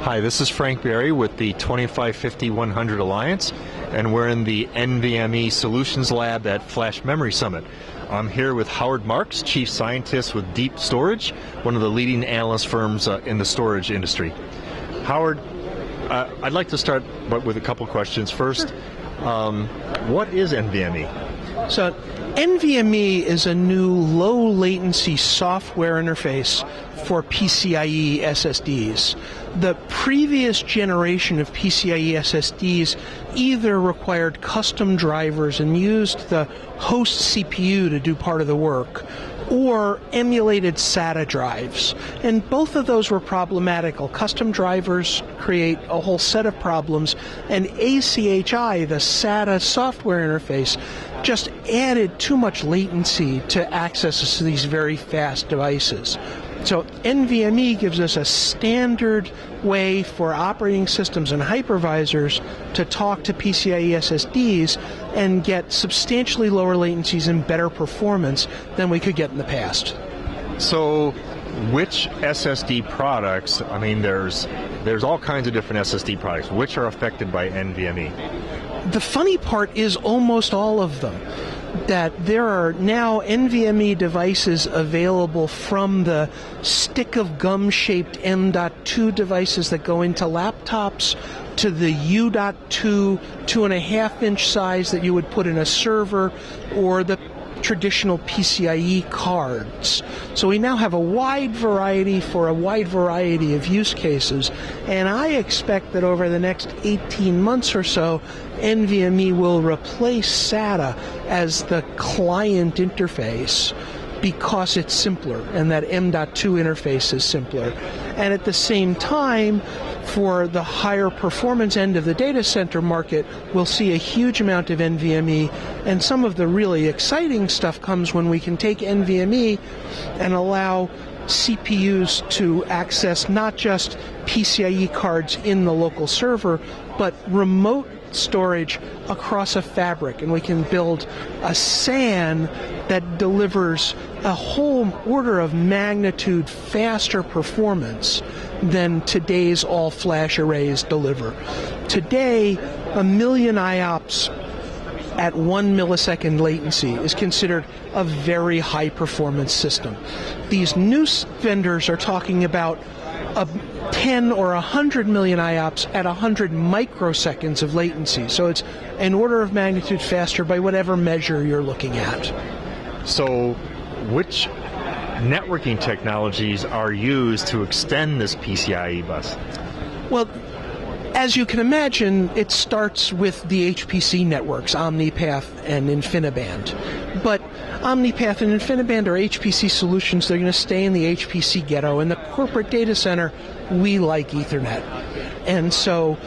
Hi, this is Frank Berry with the 2550-100 Alliance, and we're in the NVMe Solutions Lab at Flash Memory Summit. I'm here with Howard Marks, Chief Scientist with Deep Storage, one of the leading analyst firms in the storage industry. Howard, I'd like to start with a couple questions. First, what is NVMe? So NVMe is a new low-latency software interface for PCIe SSDs. The previous generation of PCIe SSDs either required custom drivers and used the host CPU to do part of the work, or emulated SATA drives. And both of those were problematical. Custom drivers create a whole set of problems, and ACHI, the SATA software interface, just added too much latency to access to these very fast devices. So NVMe gives us a standard way for operating systems and hypervisors to talk to PCIe SSDs and get substantially lower latencies and better performance than we could get in the past. So which SSD products, I mean there's all kinds of different SSD products, which are affected by NVMe? The funny part is almost all of them. That there are now NVMe devices available, from the stick of gum-shaped M.2 devices that go into laptops to the U.2 2.5-inch size that you would put in a server, or the traditional PCIe cards. So we now have a wide variety for a wide variety of use cases, and I expect that over the next 18 months or so, NVMe will replace SATA as the client interface because it's simpler, and that M.2 interface is simpler. And at the same time, for the higher performance end of the data center market, we'll see a huge amount of NVMe, and some of the really exciting stuff comes when we can take NVMe and allow CPUs to access not just PCIe cards in the local server, but remote storage across a fabric, and we can build a SAN that delivers a whole order of magnitude faster performance than today's all-flash arrays deliver. Today, 1 million IOPS at 1 millisecond latency is considered a very high-performance system. These new vendors are talking about 10 or 100 million IOPS at 100 microseconds of latency. So it's an order of magnitude faster by whatever measure you're looking at. So which networking technologies are used to extend this PCIe bus? Well, as you can imagine, it starts with the HPC networks, OmniPath and InfiniBand. But OmniPath and InfiniBand are HPC solutions. They're going to stay in the HPC ghetto. In the corporate data center, we like Ethernet. And so,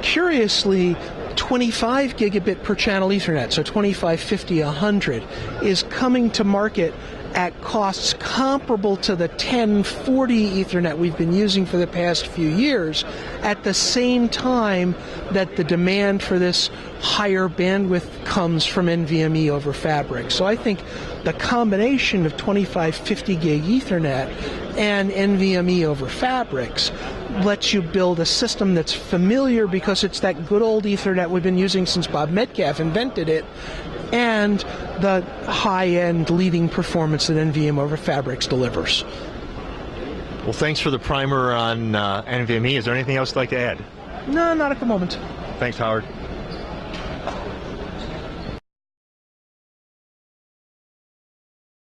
curiously, 25 gigabit per channel Ethernet, so 2550-100, is coming to market at costs comparable to the 1040 Ethernet we've been using for the past few years, at the same time that the demand for this higher bandwidth comes from NVMe over Fabric. So I think the combination of 2550 gig Ethernet and NVMe over Fabrics lets you build a system that's familiar because it's that good old Ethernet we've been using since Bob Metcalfe invented it, and the high-end leading performance that NVMe over Fabrics delivers. Well, thanks for the primer on NVMe. Is there anything else you'd like to add? No, not at the moment. Thanks, Howard.